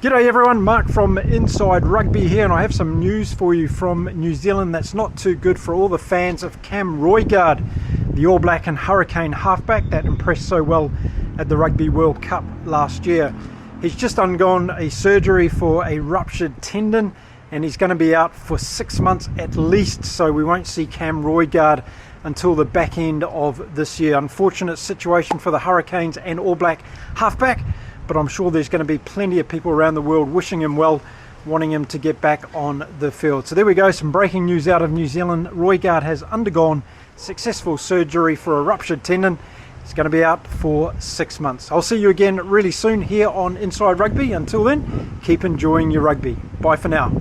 G'day everyone, Mark from Inside Rugby here, and I have some news for you from New Zealand that's not too good for all the fans of Cam Roigard, the All Black and Hurricane halfback that impressed so well at the Rugby World Cup last year. He's just undergone a surgery for a ruptured tendon and he's going to be out for 6 months at least, so we won't see Cam Roigard until the back end of this year. Unfortunate situation for the Hurricanes and All Black halfback, but I'm sure there's going to be plenty of people around the world wishing him well, wanting him to get back on the field. So there we go, some breaking news out of New Zealand. Roigard has undergone successful surgery for a ruptured tendon. He's going to be out for 6 months. I'll see you again really soon here on Inside Rugby. Until then, keep enjoying your rugby. Bye for now.